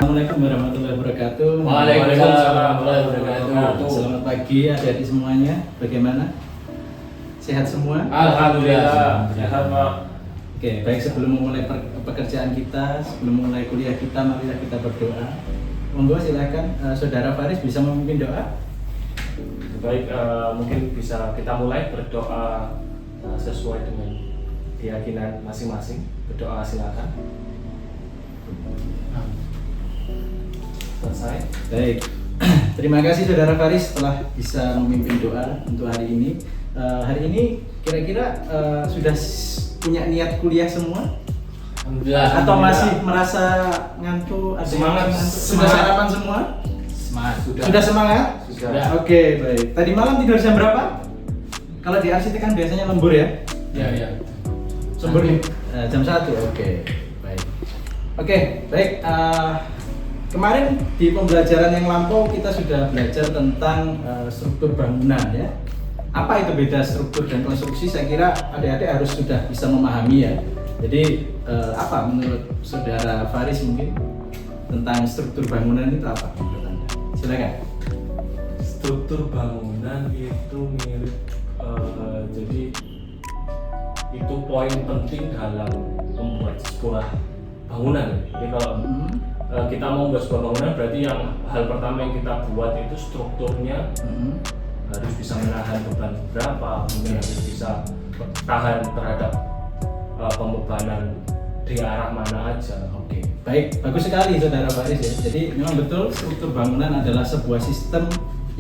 Assalamualaikum warahmatullahi wabarakatuh. Waalaikumsalam warahmatullahi wabarakatuh. Selamat pagi adik-adik semuanya. Bagaimana? Sehat semua? Alhamdulillah. Sehat, Pak. Oke, baik, sebelum memulai pekerjaan kita, sebelum memulai kuliah kita, marilah kita berdoa. Monggo silakan Saudara Faris bisa memimpin doa. Baik, mungkin bisa kita mulai berdoa sesuai dengan keyakinan masing-masing. Berdoa silakan. Selesai. Baik, terima kasih Saudara Faris telah bisa memimpin doa untuk hari ini. Hari ini kira-kira sudah punya niat kuliah semua? Alhamdulillah. Atau masih merasa ngantuk? Semangat. Sudah sarapan semua? Semangat. Sudah semangat? Sudah. Oke, baik. Tadi malam tidur jam berapa? Kalau di RCT kan biasanya lembur ya? Ya. Lembur jam 1. Oke, baik. Oke, baik. Kemarin di pembelajaran yang lampau kita sudah belajar tentang struktur bangunan ya. Apa itu beda struktur dan konstruksi? Saya kira adik-adik harus sudah bisa memahami ya. Jadi apa menurut Saudara Faris mungkin tentang struktur bangunan itu apa menurut Anda? Silakan. Struktur bangunan itu mirip, jadi itu poin penting dalam membuat sebuah bangunan. Jadi kalau kita mau membuat sebuah bangunan, berarti yang hal pertama yang kita buat itu strukturnya harus bisa menahan beban berapa, mungkin harus bisa tahan terhadap pembebanan di arah mana aja. Oke, baik, bagus sekali Saudara Faris ya. Jadi memang betul struktur bangunan adalah sebuah sistem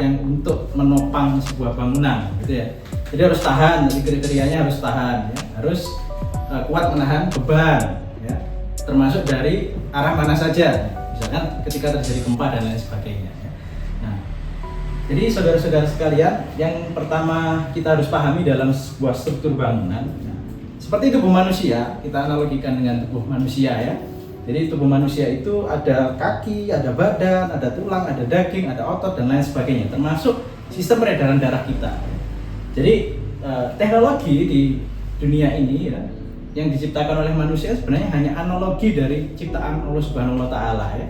yang untuk menopang sebuah bangunan, gitu ya. Jadi harus tahan, jadi kriterianya harus tahan, ya. Harus kuat menahan beban, ya. Termasuk dari arah mana saja, misalkan ketika terjadi gempa dan lain sebagainya. Ya. Nah, jadi saudara-saudara sekalian, yang pertama kita harus pahami dalam sebuah struktur bangunan. Seperti tubuh manusia, kita analogikan dengan tubuh manusia ya. Jadi tubuh manusia itu ada kaki, ada badan, ada tulang, ada daging, ada otot dan lain sebagainya. Termasuk sistem peredaran darah kita. Jadi teknologi di dunia ini ya, yang diciptakan oleh manusia sebenarnya hanya analogi dari ciptaan Allah Subhanahu wa Ta'ala ya.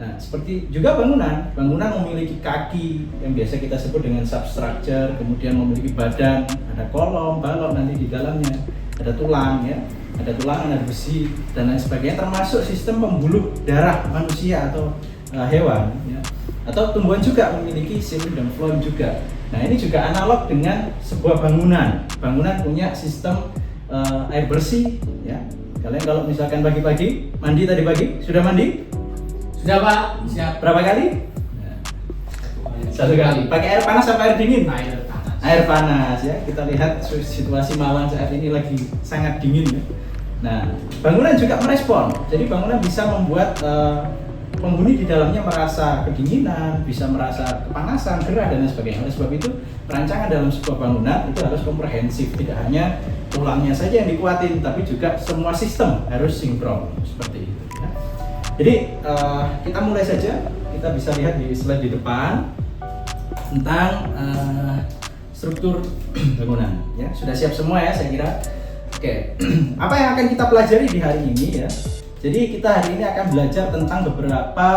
Nah, seperti juga bangunan. Bangunan memiliki kaki yang biasa kita sebut dengan substructure, kemudian memiliki badan, ada kolom, balok nanti di dalamnya. Ada tulang ya, ada tulangan, ada besi dan lain sebagainya, termasuk sistem pembuluh darah manusia atau hewan ya. Atau tumbuhan juga memiliki xilem dan floem juga. Nah, ini juga analog dengan sebuah bangunan. Bangunan punya sistem air bersih ya. Kalian kalau misalkan pagi-pagi mandi, tadi pagi sudah mandi? Sudah, Pak. Siap. Berapa kali? Satu kali. Pakai air panas atau air dingin? Air panas ya. Kita lihat situasi Malang saat ini lagi sangat dingin ya. Nah, bangunan juga merespon. Jadi bangunan bisa membuat penghuni di dalamnya merasa kedinginan, bisa merasa kepanasan, gerah dan lain sebagainya. Oleh sebab itu, perancangan dalam sebuah bangunan itu harus komprehensif. Tidak hanya tulangnya saja yang dikuatin, tapi juga semua sistem harus sinkron seperti itu ya. Jadi kita mulai saja. Kita bisa lihat di slide di depan tentang struktur bangunan ya. Sudah siap semua ya saya kira. Oke. Apa yang akan kita pelajari di hari ini ya? Jadi kita hari ini akan belajar tentang beberapa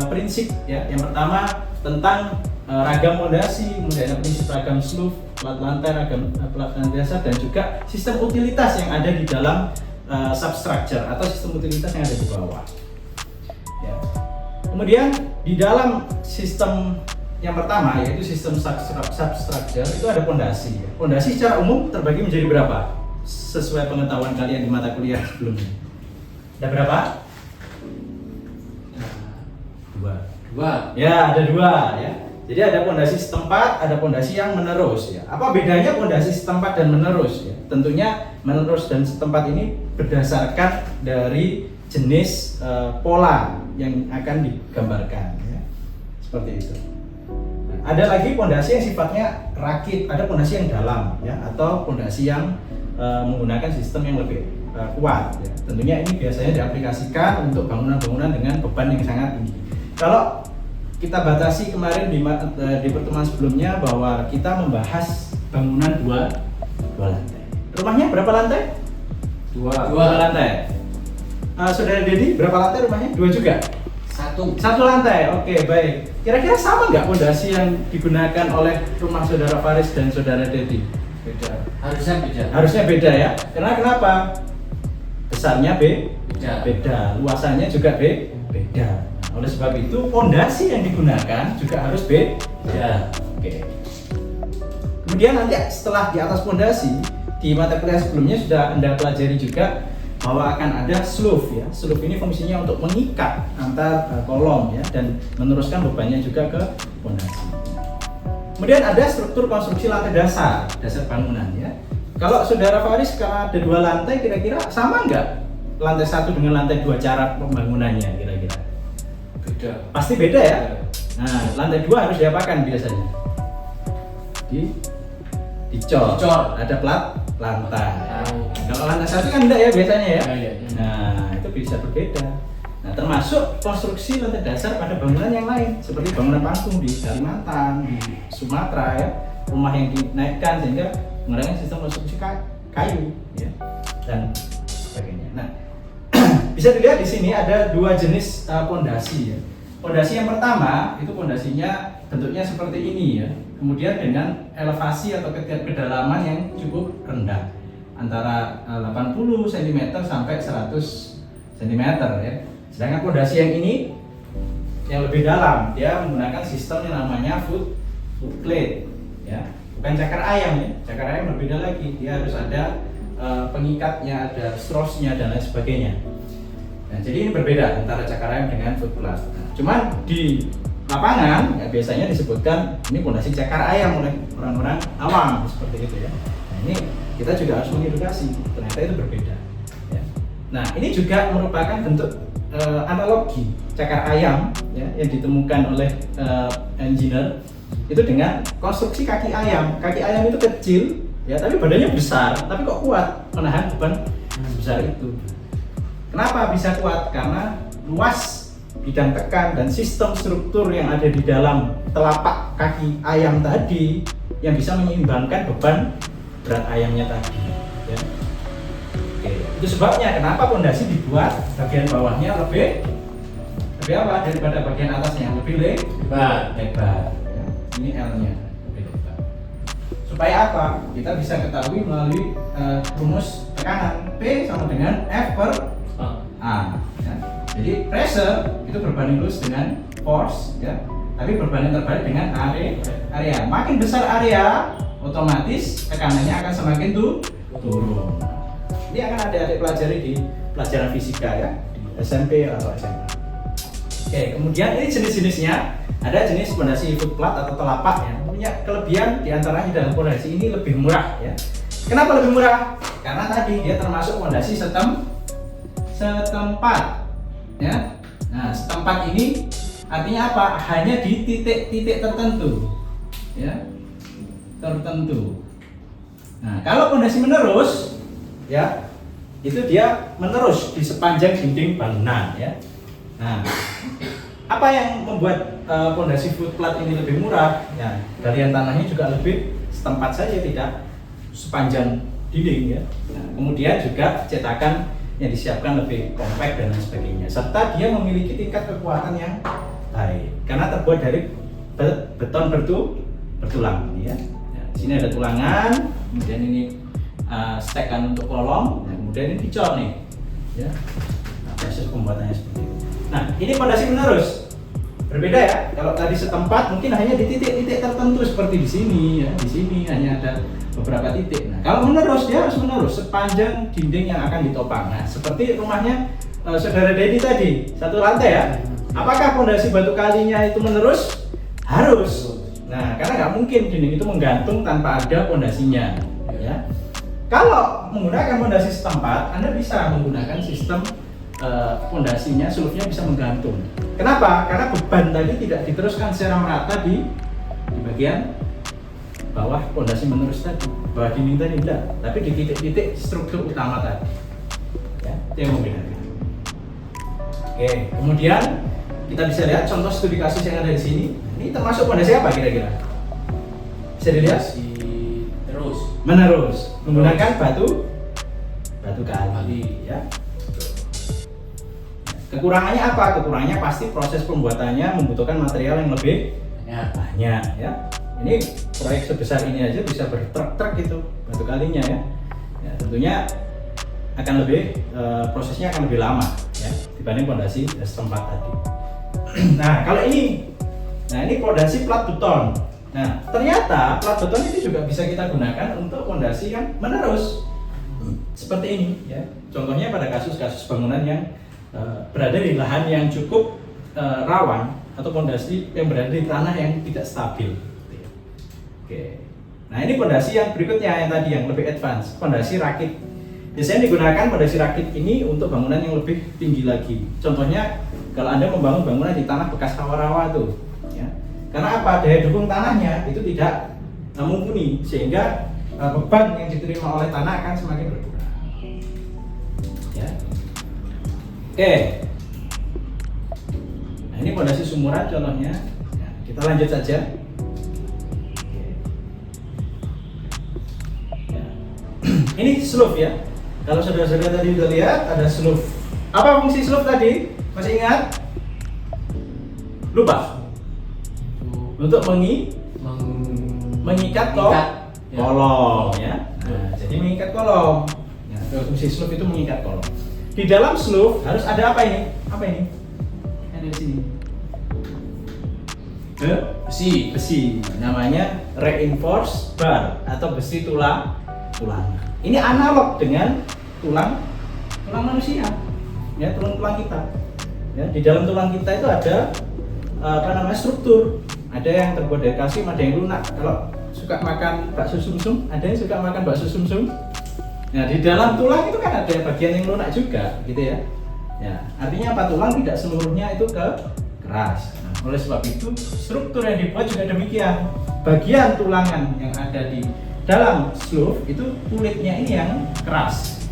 prinsip ya. Yang pertama tentang ragam fondasi, kemudian ada prinsip ragam sloof, plat lantai, ragam plat lantai dasar, dan juga sistem utilitas yang ada di dalam substructure atau sistem utilitas yang ada di bawah. Ya. Kemudian di dalam sistem yang pertama yaitu sistem substructure itu ada fondasi. Fondasi secara umum terbagi menjadi berapa? Sesuai pengetahuan kalian di mata kuliah sebelumnya. Ada berapa? Dua. Ya, ada dua ya. Jadi ada fondasi setempat, ada fondasi yang menerus ya. Apa bedanya fondasi setempat dan menerus ya? Tentunya menerus dan setempat ini berdasarkan dari jenis pola yang akan digambarkan ya. Seperti itu. Ada lagi fondasi yang sifatnya rakit, ada fondasi yang dalam ya, atau fondasi yang menggunakan sistem yang lebih kuat ya. Tentunya ini biasanya diaplikasikan untuk bangunan-bangunan dengan beban yang sangat tinggi. Kalau kita batasi kemarin di pertemuan sebelumnya bahwa kita membahas bangunan dua lantai. Rumahnya berapa lantai? Dua lantai. Saudara Dedi, berapa lantai rumahnya? Dua juga? Satu lantai, oke baik. Kira-kira sama nggak pondasi yang digunakan oleh rumah saudara Faris dan saudara Dedi? Beda. Harusnya beda. Harusnya beda ya. Karena kenapa? Besarnya Beda. beda. Luasannya juga beda. Nah, oleh sebab itu pondasi yang digunakan juga harus beda. Oke. Kemudian nanti setelah di atas pondasi di mata kuliah sebelumnya sudah Anda pelajari juga bahwa akan ada slope ya. Slope ini fungsinya untuk mengikat antar kolom ya dan meneruskan bebannya juga ke pondasi. Kemudian ada struktur konstruksi lantai dasar bangunan ya. Kalau saudara Faris kalau ada 2 lantai kira-kira sama nggak lantai 1 dengan lantai 2 cara pembangunannya kira-kira? Beda. Pasti beda ya. Nah, lantai 2 harus diapakan biasanya? Dicor. Ada plat lantai. Kalau lantai 1 kan enggak ya biasanya ya. Iya. Nah, itu bisa berbeda. Nah, termasuk konstruksi lantai dasar pada bangunan yang lain seperti bangunan panggung di Kalimantan, di Sumatera ya, rumah yang dinaikkan sehingga menggunakan sistem konstruksi kayu ya dan sebagainya. Nah, bisa dilihat di sini ada 2 jenis pondasi ya. Pondasi yang pertama itu pondasinya bentuknya seperti ini ya. Kemudian dengan elevasi atau kedalaman yang cukup rendah antara 80 cm sampai 100 cm ya. Sedangkan pondasi yang ini yang lebih dalam dia menggunakan sistem yang namanya footplate ya. Bukan cakar ayam ya. Cakar ayam berbeda lagi. Dia harus ada pengikatnya, ada strosnya dan lain sebagainya. Nah, jadi ini berbeda antara cakar ayam dengan footplate. Nah, cuman di lapangan ya, biasanya disebutkan ini pondasi cakar ayam oleh orang-orang awam seperti itu ya. Nah, ini kita juga harus mengedukasi ternyata itu berbeda ya. Nah, ini juga merupakan bentuk analogi cakar ayam ya, yang ditemukan oleh engineer itu dengan konstruksi kaki ayam. Kaki ayam itu kecil ya, tapi badannya besar, tapi kok kuat menahan beban besar itu. Kenapa bisa kuat? Karena luas bidang tekan dan sistem struktur yang ada di dalam telapak kaki ayam tadi yang bisa menyeimbangkan beban berat ayamnya tadi ya. Oke, itu sebabnya kenapa pondasi dibuat bagian bawahnya lebih apa daripada bagian atasnya, lebih lebar ya. Ini L-nya lebih lebar. Supaya apa? Kita bisa ketahui melalui rumus tekanan P sama dengan F per A ya. Jadi pressure itu berbanding lurus dengan force ya, tapi berbanding terbalik dengan area. Makin besar area, otomatis tekanannya akan semakin turun. Ini akan adik-adik pelajari di pelajaran fisika ya, di SMP atau SMA. Oke, kemudian ini jenis-jenisnya. Ada jenis pondasi footplate atau telapak ya, punya kelebihan diantaranya dalam pondasi ini lebih murah ya. Kenapa lebih murah? Karena tadi dia termasuk pondasi setempat. Ya, nah setempat ini artinya apa? Hanya di titik-titik tertentu, ya, tertentu. Nah, kalau pondasi menerus, ya, itu dia menerus di sepanjang dinding bangunan, ya. Nah, apa yang membuat pondasi footplate ini lebih murah? Ya, galian tanahnya juga lebih setempat saja, tidak sepanjang dinding, ya. Nah, kemudian juga cetakan yang disiapkan lebih kompak dan lain sebagainya, serta dia memiliki tingkat kekuatan yang baik karena terbuat dari beton bertulang ya. Di sini ada tulangan, kemudian ini stekan untuk kolom, nah, kemudian ini dicor nih ya. Nah, proses pembuatannya seperti itu. Nah, ini pondasi menerus berbeda ya. Kalau tadi setempat mungkin hanya di titik-titik tertentu seperti di sini ya, di sini hanya ada beberapa titik. Nah, kalau menerus dia harus menerus sepanjang dinding yang akan ditopang. Nah, seperti rumahnya saudara Dedi tadi, 1 lantai ya. Apakah pondasi batu kalinya itu menerus? Harus. Nah, karena nggak mungkin dinding itu menggantung tanpa ada pondasinya. Ya. Kalau menggunakan pondasi setempat, Anda bisa menggunakan sistem pondasinya, sulufnya bisa menggantung. Kenapa? Karena beban tadi tidak diteruskan secara merata di bagian bawah pondasi menerus tadi, bawah dinding tadi enggak, tapi di titik-titik struktur utama tadi. Ya, itu yang membedakan. Oke, kemudian kita bisa lihat contoh studi kasus yang ada di sini. Ini termasuk pondasi apa kira-kira? Bisa dilihat? Menerus menggunakan batu kali ya. Kekurangannya apa? Kekurangannya pasti proses pembuatannya membutuhkan material yang lebih Ya. banyak ya. Ini proyek sebesar ini aja bisa bertruk-truk itu batu kalinya ya. Ya tentunya akan lebih prosesnya akan lebih lama ya dibanding pondasi setempat tadi. Nah kalau ini, nah ini pondasi plat beton. Nah ternyata plat beton ini juga bisa kita gunakan untuk pondasi yang menerus seperti ini ya. Contohnya pada kasus-kasus bangunan yang berada di lahan yang cukup rawan atau pondasi yang berada di tanah yang tidak stabil. Oke. Nah ini pondasi yang berikutnya yang tadi yang lebih advance, pondasi rakit. Biasanya digunakan pondasi rakit ini untuk bangunan yang lebih tinggi lagi. Contohnya kalau Anda membangun bangunan di tanah bekas rawa-rawa tuh, ya. Karena apa? Daya dukung tanahnya itu tidak mumpuni sehingga beban yang diterima oleh tanah akan semakin berkurang. Ya. Oke. Nah ini pondasi sumuran contohnya. Ya, kita lanjut saja. Ini slope ya. Kalau saudara-saudara tadi sudah lihat ada slope. Apa fungsi slope tadi? Masih ingat? Lupa. Untuk mengikat kolom ya. Nah, jadi mengikat kolom. Ya, fungsi slope itu mengikat kolom. Di dalam slope harus ada apa ini? Apa ini? Ada di sini. Besi. Namanya reinforced bar atau besi tulang. Ini analog dengan tulang manusia, ya tulang kita. Ya, di dalam tulang kita itu ada struktur. Ada yang terbuat dari kalsium, ada yang lunak. Kalau suka makan bakso sumsum, ada yang suka makan bakso sumsum. Nah, di dalam tulang itu kan ada bagian yang lunak juga, gitu ya. Ya, artinya apa? Tulang tidak seluruhnya itu keras. Nah, oleh sebab itu struktur yang dibuat juga demikian. Bagian tulangan yang ada di dalam slope itu kulitnya ini yang keras,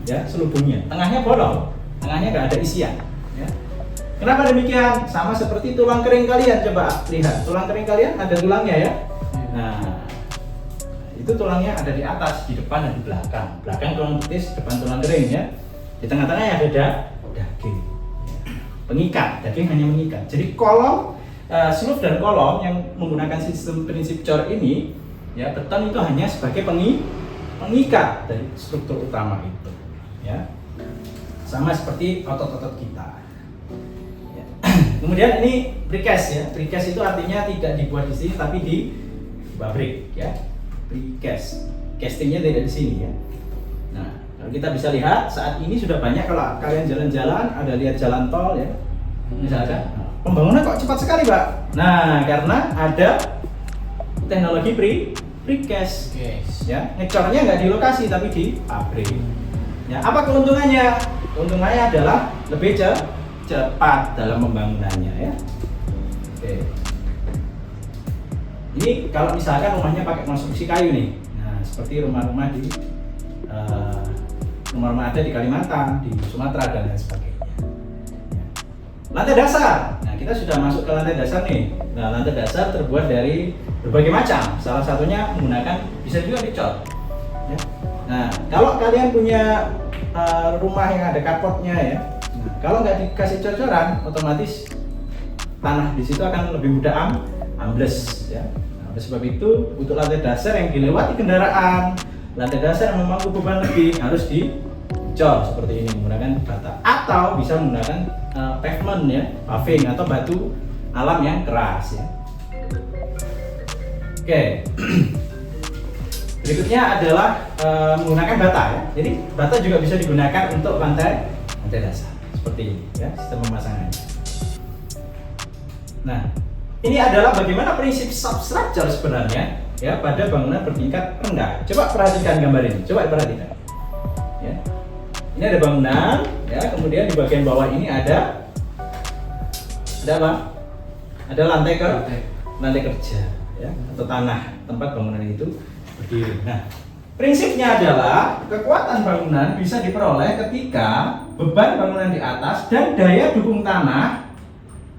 ya selubungnya. Tengahnya bolong, tengahnya nggak ada isian. Ya. Kenapa demikian? Sama seperti tulang kering kalian. Coba lihat, tulang kering kalian ada tulangnya ya. Nah, itu tulangnya ada di atas, di depan dan di belakang. Belakang tulang betis, depan tulang kering ya. Di tengah-tengahnya ada daging. Pengikat, daging hanya mengikat. Jadi kolom, slope dan kolom yang menggunakan sistem prinsip cor ini. Ya, beton itu hanya sebagai pengikat dari struktur utama itu, ya. Sama seperti otot-otot kita. Ya. Kemudian ini precast ya. Precast itu artinya tidak dibuat di sini tapi di pabrik, ya. Precast. Castingnya tidak di sini ya. Nah, kalau kita bisa lihat saat ini sudah banyak kalau kalian jalan-jalan ada lihat jalan tol ya. Misalnya, pembangunan kok cepat sekali, Pak? Nah, karena ada teknologi precast, ya ngecornya nggak di lokasi tapi di pabrik. Ya apa keuntungannya? Keuntungannya adalah lebih cepat dalam pembangunannya ya. Oke. Ini kalau misalkan rumahnya pakai konstruksi kayu nih, nah seperti rumah-rumah ada di Kalimantan, di Sumatera dan lain sebagainya. Lantai dasar. Nah, kita sudah masuk ke lantai dasar nih. Nah, lantai dasar terbuat dari berbagai macam. Salah satunya menggunakan bisa juga dicor. Ya. Nah, kalau kalian punya rumah yang ada carportnya ya. Nah, kalau nggak dikasih cor-coran, otomatis tanah di situ akan lebih mudah ambles ya. Nah, oleh sebab itu untuk lantai dasar yang dilewati kendaraan, lantai dasar yang memangku beban lebih harus dicor seperti ini menggunakan bata atau bisa menggunakan pavement ya, paving atau batu alam yang keras ya. Oke. Berikutnya adalah menggunakan bata ya. Jadi bata juga bisa digunakan untuk lantai dasar seperti ini ya, sistem pemasangannya. Nah, ini adalah bagaimana prinsip substructure sebenarnya ya pada bangunan bertingkat rendah. Coba perhatikan gambar ini. Coba perhatikan. Ya. Ini ada bangunan ya, kemudian di bagian bawah ini ada apa? Ada lantai kerja ya, atau tanah tempat bangunan itu berdiri. Nah, prinsipnya adalah kekuatan bangunan bisa diperoleh ketika beban bangunan di atas dan daya dukung tanah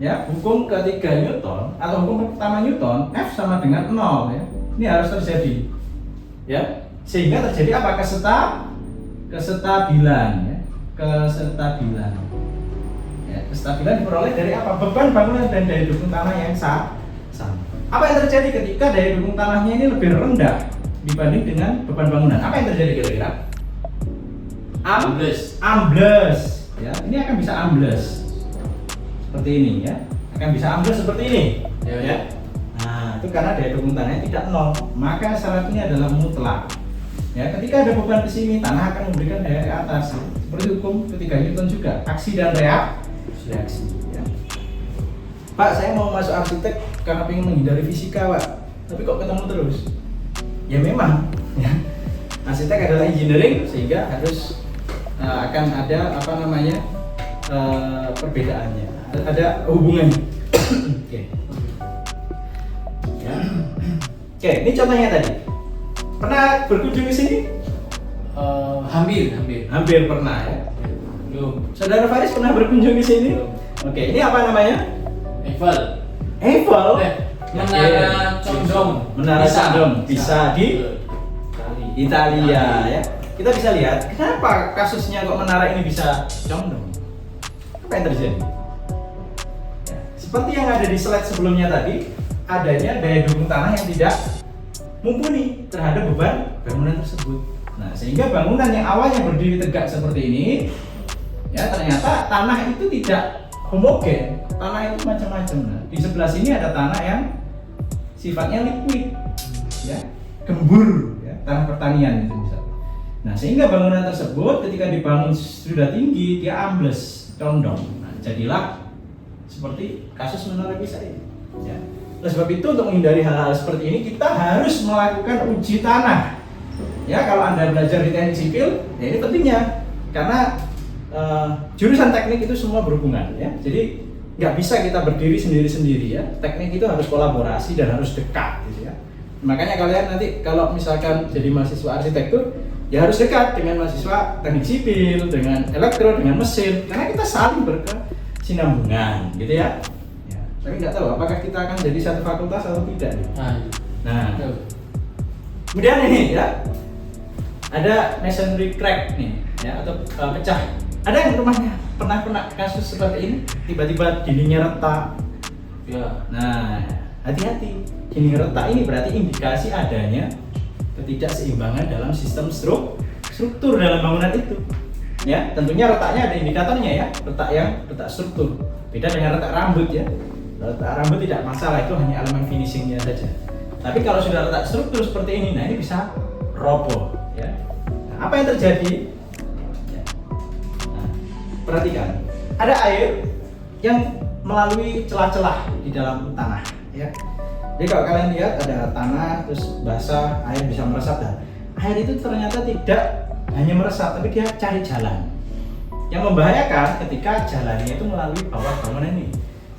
ya, hukum ketiga Newton atau hukum pertama Newton, F sama dengan 0 ya. Ini harus terjadi. Ya, sehingga terjadi apa? Kesetabilan ya. Kesetabilan. Ya, kestabilan diperoleh dari apa? Beban bangunan dan daya dukung tanah yang sama. Apa yang terjadi ketika daya dukung tanahnya ini lebih rendah dibanding dengan beban bangunan? Apa yang terjadi kira-kira? Ambles. Ya, ini akan bisa ambles seperti ini ya. Akan bisa ambles seperti ini. Ya. Nah, itu karena daya dukung tanahnya tidak nol, maka syaratnya adalah mutlak. Ya, ketika ada beban ke sini, tanah akan memberikan daya ke atas. Seperti hukum ketiga Newton juga, aksi dan reaksi. Ya. Pak, saya mau masuk arsitek karena ingin menghindari fisika, Pak. Tapi kok ketemu terus? Ya memang, ya. Arsitek adalah engineering sehingga harus akan ada perbedaannya, ada hubungannya. Oke. Ya. Oke, ini contohnya tadi. Pernah berkunjung ke sini? Hampir Pernah ya. Belum. Saudara Faris pernah berkunjung ke sini? Belum. Oke, ini apa namanya? Eiffel. Menara Condong. Menara Condong bisa di Italia Italia. ya. Kita bisa lihat kenapa kasusnya kok menara ini bisa condong. Apa yang terjadi? Ya, seperti yang ada di slide sebelumnya tadi, adanya daya dukung tanah yang tidak mumpuni terhadap beban bangunan tersebut. Nah, sehingga bangunan yang awalnya berdiri tegak seperti ini, ya ternyata tanah itu tidak homogen. Tanah itu macam-macam. Nah, di sebelah sini ada tanah yang sifatnya liquid, ya, gembur, ya, tanah pertanian itu misalnya. Nah, sehingga bangunan tersebut ketika dibangun sudah tinggi, dia ambles, condong. Nah, jadilah seperti kasus Menara Pisa ini. Ya. Oleh sebab itu, untuk menghindari hal-hal seperti ini, kita harus melakukan uji tanah. Ya, kalau Anda belajar di teknik sipil, ya ini pentingnya, karena jurusan teknik itu semua berhubungan. Ya. Jadi nggak bisa kita berdiri sendiri-sendiri ya. Teknik itu harus kolaborasi dan harus dekat, gitu ya. Makanya kalian nanti kalau misalkan jadi mahasiswa arsitektur, ya harus dekat dengan mahasiswa teknik sipil, dengan elektro, dengan mesin, karena kita saling berkesinambungan, gitu ya. Ya, tapi nggak tahu apakah kita akan jadi satu fakultas atau tidak. Nah, kemudian ini ya, ada masonry crack nih, ya atau pecah. Ada yang rumahnya pernah kasus seperti ini, tiba-tiba dindingnya retak. Ya. Nah, hati-hati, dinding retak ini berarti indikasi adanya ketidakseimbangan dalam sistem struktur dalam bangunan itu. Ya, tentunya retaknya ada indikatornya ya, retak struktur. Beda dengan retak rambut ya. Retak rambut tidak masalah, itu hanya elemen finishingnya saja. Tapi kalau sudah retak struktur seperti ini, nah ini bisa roboh ya. Nah, apa yang terjadi? Ya. Nah, perhatikan, ada air yang melalui celah-celah di dalam tanah ya. Jadi kalau kalian lihat ada tanah terus basah, air bisa meresap dan air itu ternyata tidak hanya meresap tapi dia cari jalan. Yang membahayakan ketika jalannya itu melalui bawah bangunan ini.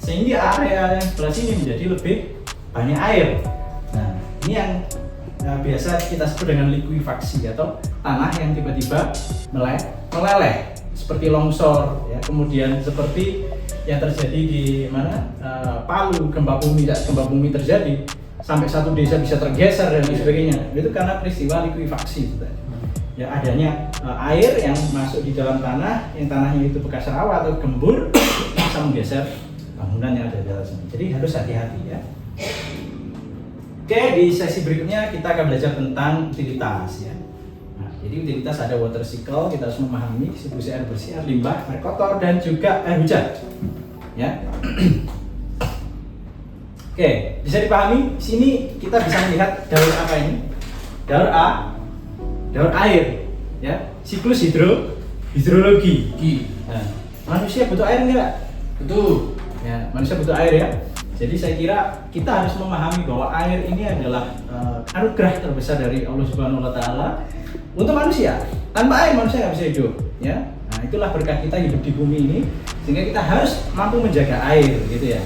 Sehingga area yang sebelah sini menjadi lebih banyak air. Nah, ini yang biasa kita sebut dengan likuifaksi atau tanah yang tiba-tiba meleleh seperti longsor ya, kemudian seperti yang terjadi di mana Palu, gempa bumi terjadi sampai satu desa bisa tergeser dan lain sebagainya. Itu karena peristiwa likuifaksi itu tadi. Ya, adanya air yang masuk di dalam tanah, yang tanahnya itu bekas rawa atau gembur bisa menggeser bangunan yang ada di dalam sini. Jadi harus hati-hati ya. Oke, di sesi berikutnya kita akan belajar tentang utilitas ya. Nah, jadi utilitas ada water cycle, kita harus memahami distribusi air bersih, air limbah, air kotor dan juga air hujan. Ya. Oke, bisa dipahami? Di sini kita bisa melihat daur apa ini? Daur air, ya. Siklus hidrologi. Nah, manusia butuh air enggak? Betul. Ya, manusia butuh air ya. Jadi saya kira kita harus memahami bahwa air ini adalah anugerah terbesar dari Allah Subhanahu wa taala untuk manusia. Tanpa air manusia nggak bisa hidup, ya. Nah, itulah berkat kita hidup di bumi ini, sehingga kita harus mampu menjaga air, gitu ya.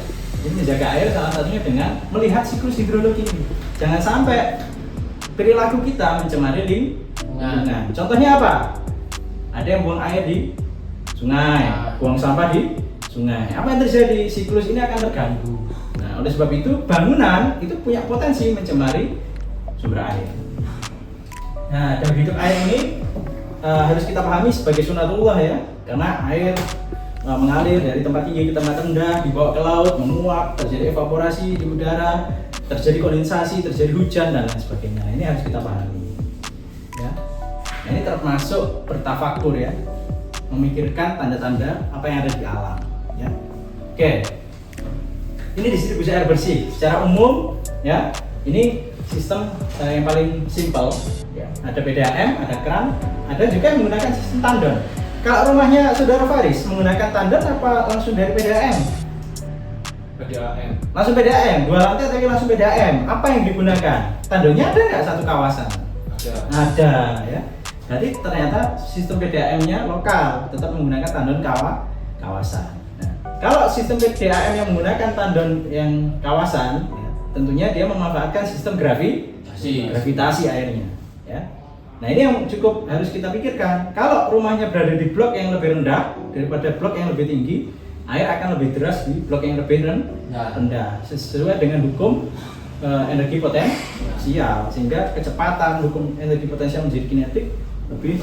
Jadi menjaga air salah satunya dengan melihat siklus hidrologi ini. Jangan sampai perilaku kita mencemari lingkungan. Contohnya apa? Ada yang buang air di sungai, buang sampah di sungai. Apa yang terjadi? Siklus ini akan terganggu. Nah, oleh sebab itu bangunan itu punya potensi mencemari sumber air. Nah, dalam hidup air ini harus kita pahami sebagai sunatullah ya, karena air mengalir dari tempat tinggi ke tempat rendah, dibawa ke laut, menguap, terjadi evaporasi di udara, terjadi kondensasi, terjadi hujan dan lain sebagainya. Nah, ini harus kita pahami. Ya. Nah, ini termasuk bertafakur ya, memikirkan tanda-tanda apa yang ada di alam. Ya. Oke, ini distribusi air bersih secara umum ya. Ini sistem yang paling simpel. Ya. Ada PDAM, ada keran, ada juga yang menggunakan sistem tandon. Kalau rumahnya saudara Faris menggunakan tandon apa langsung dari PDAM? PDAM. Langsung PDAM, 2 lantai tapi langsung PDAM. Apa yang digunakan? Tandonnya ada nggak satu kawasan? Ada ya. Jadi ternyata sistem PDAM-nya lokal, tetap menggunakan tandon kawasan. Nah, kalau sistem PDAM yang menggunakan tandon yang kawasan, ya, tentunya dia memanfaatkan sistem gravitasi airnya. Ya. Nah ini yang cukup harus kita pikirkan. Kalau rumahnya berada di blok yang lebih rendah daripada blok yang lebih tinggi, air akan lebih deras di blok yang lebih rendah. Sesuai dengan hukum energi potensial, sehingga kecepatan hukum energi potensial menjadi kinetik lebih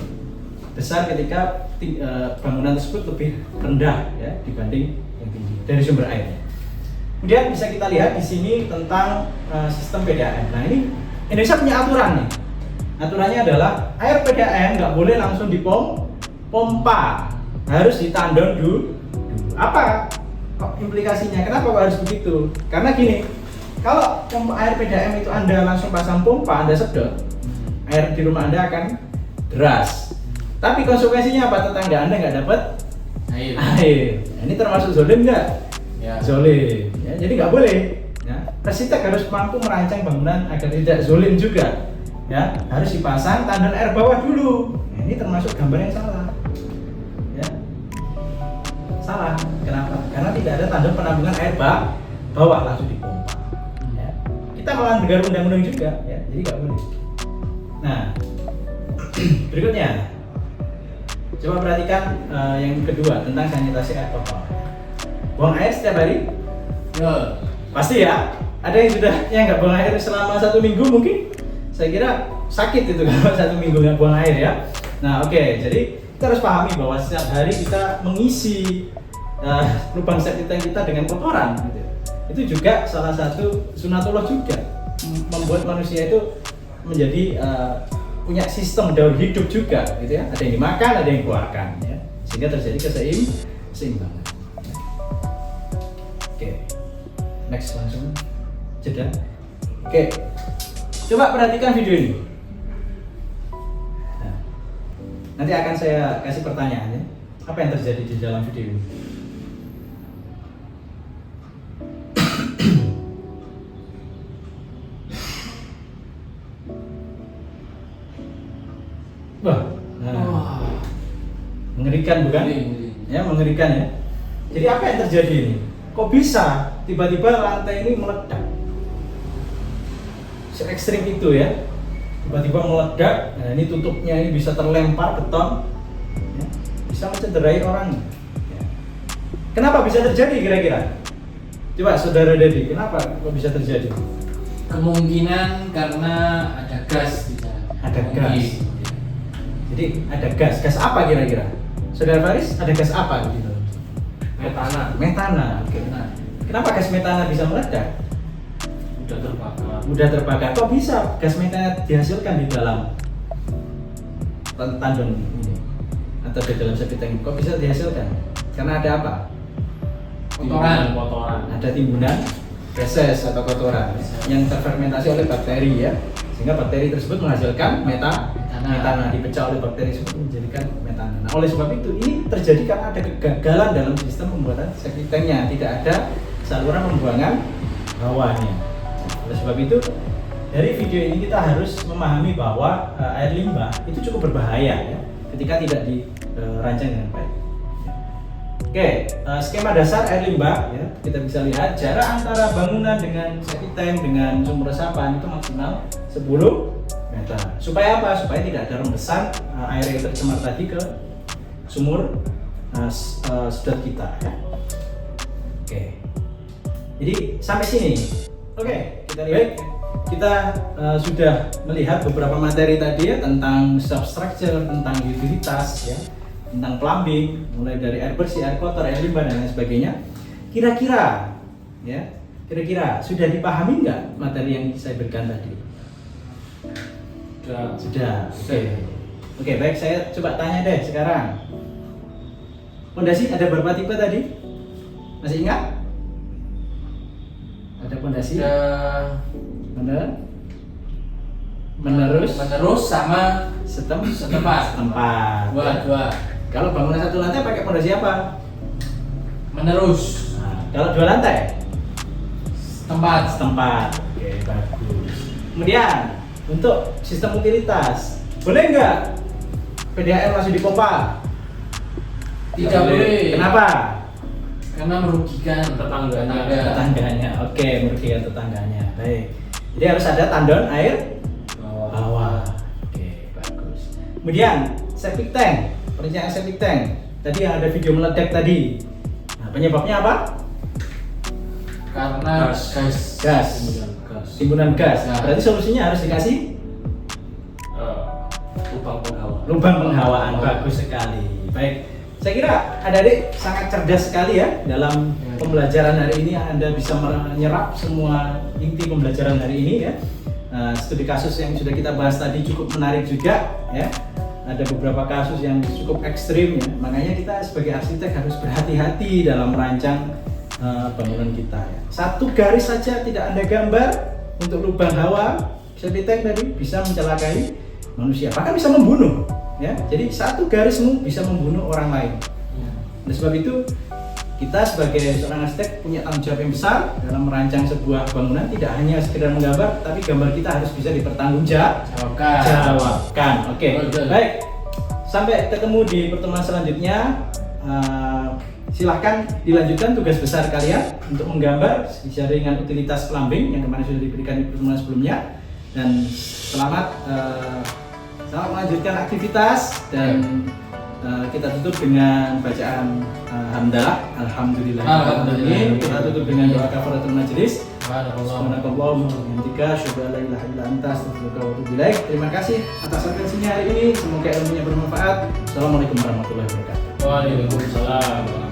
besar ketika bangunan tersebut lebih rendah ya dibanding yang tinggi dari sumber airnya. Kemudian bisa kita lihat di sini tentang sistem PDAM. Nah ini Indonesia punya aturan nih. Aturannya adalah air PDAM nggak boleh langsung dipompa, harus ditandon dulu. Apa implikasinya? Kenapa harus begitu? Karena gini, kalau air PDAM itu Anda langsung pasang pompa, Anda sedot, air di rumah Anda akan deras. Tapi konsekuensinya apa? Tetangga Anda nggak dapat air. Nah, ini termasuk zolim nggak? Ya. Zolim. Ya, jadi nggak boleh. Ya. Arsitek harus mampu merancang bangunan agar tidak zolim juga. Ya, harus dipasang tandon air bawah dulu. Nah, ini termasuk gambar yang salah. Ya. Salah. Kenapa? Karena tidak ada tandon penampungan air bawah langsung dipompa. Ya. Kita melanggar undang-undang juga, ya. Jadi nggak boleh. Nah, berikutnya, coba perhatikan yang kedua tentang sanitasi air kotor. Buang air setiap hari? Ya. Pasti ya. Ada yang sudah nggak buang air selama 1 minggu mungkin? Saya kira sakit itu kalau 1 minggu nggak buang air ya. Nah oke, jadi kita harus pahami bahwa setiap hari kita mengisi lubang septic tank kita dengan kotoran gitu. Itu juga salah satu sunatullah juga, membuat manusia itu menjadi punya sistem daur hidup juga gitu ya. Ada yang dimakan, ada yang dikeluarkan ya. Sehingga terjadi keseimbangan. Oke. Next langsung jeda. Oke. Coba perhatikan video ini. Nah, nanti akan saya kasih pertanyaan ya. Apa yang terjadi di dalam video ini? Wah, nah, mengerikan bukan? Ya, mengerikan ya. Jadi apa yang terjadi ini? Kok bisa tiba-tiba lantai ini meledak? Se-ekstrim itu ya, tiba-tiba meledak. Nah ini tutupnya ini bisa terlempar beton ya, bisa mencederai orang ya. Kenapa bisa terjadi kira-kira? Coba saudara Dedi, kenapa kok bisa terjadi? Kemungkinan karena ada gas di sana. Ada gas. Jadi ada gas apa kira-kira? Saudara Faris, ada gas apa gitu? Metana. Oke. Nah, kenapa gas metana bisa meledak? Mudah terbakar. Kok bisa gas metana dihasilkan di dalam tandon ini atau di dalam septic tank? Kok bisa dihasilkan? Karena ada apa? Kotoran. Ada timbunan feses atau kotoran yang terfermentasi oleh bakteri ya, sehingga bakteri tersebut menghasilkan metana, dipecah oleh bakteri tersebut menjadikan metana. Nah, oleh sebab itu ini terjadi karena ada kegagalan dalam sistem pembuatan septic tanknya, tidak ada saluran pembuangan bawahnya. Oleh sebab itu, dari video ini kita harus memahami bahwa air limbah itu cukup berbahaya ya, ketika tidak dirancang dengan baik. Oke, skema dasar air limbah ya, kita bisa lihat jarak antara bangunan dengan septic tank dengan sumur resapan itu maksimal 10 meter. Supaya apa? Supaya tidak ada rembesan air yang tercemar tadi ke sumur sedot kita ya. Oke. Jadi sampai sini. Oke, kita lihat. Kita sudah melihat beberapa materi tadi ya tentang substructure, tentang utilitas ya. tentang plumbing, mulai dari air bersih, air kotor, air limbah dan lain sebagainya. Kira-kira sudah dipahami nggak materi yang saya berikan tadi? Sudah. Oke, baik, saya coba tanya deh sekarang. Pondasi ada berapa tipe tadi? Masih ingat? Ada pondasi? Menerus sama setempat. Dua. Kalau bangunan satu lantai pakai pondasi apa? Menerus. Nah, kalau 2 lantai? Setempat. Oke, bagus. Kemudian untuk sistem utilitas, boleh nggak PDAM masih dipompa? Tidak boleh. Kenapa? Karena merugikan Tetangganya. Oke, merugikan tetangganya. Baik. Jadi harus ada tandon air bawah. Oke, bagus. Kemudian septic tank, perencanaan septic tank. Tadi yang ada video meledak tadi. Nah, penyebabnya apa? Karena gas. Timbunan gas. Berarti solusinya harus dikasih lubang penghawaan. Bagus sekali. Baik. Saya kira adik-adik sangat cerdas sekali ya dalam pembelajaran hari ini. Anda bisa menyerap semua inti pembelajaran hari ini ya. Studi kasus yang sudah kita bahas tadi cukup menarik juga ya. Ada beberapa kasus yang cukup ekstrim ya. Makanya kita sebagai arsitek harus berhati-hati dalam merancang bangunan kita ya. Satu garis saja tidak ada gambar untuk lubang hawa septic tank tadi bisa mencelakai manusia, bahkan bisa membunuh ya. Jadi satu garismu bisa membunuh orang lain. Oleh sebab itu kita sebagai seorang arsitek punya tanggung jawab yang besar dalam merancang sebuah bangunan. Tidak hanya sekedar menggambar, tapi gambar kita harus bisa dipertanggungjawabkan. Oke. Baik. Sampai ketemu di pertemuan selanjutnya. Silahkan dilanjutkan tugas besar kalian untuk menggambar jaringan utilitas plumbing yang kemarin sudah diberikan di pertemuan sebelumnya. Dan selamat melanjutkan aktivitas dan kita tutup dengan bacaan hamdalah. Alhamdulillah. Kita tutup dengan doa kafaratul majelis. Subhanakallahumma wa bihamdika asyhadu an la ilaha illa anta astaghfiruka wa atubu ilaik. Terima kasih atas atensinya hari ini. Semoga ilmunya bermanfaat. Assalamualaikum warahmatullahi wabarakatuh. Waalaikumsalam.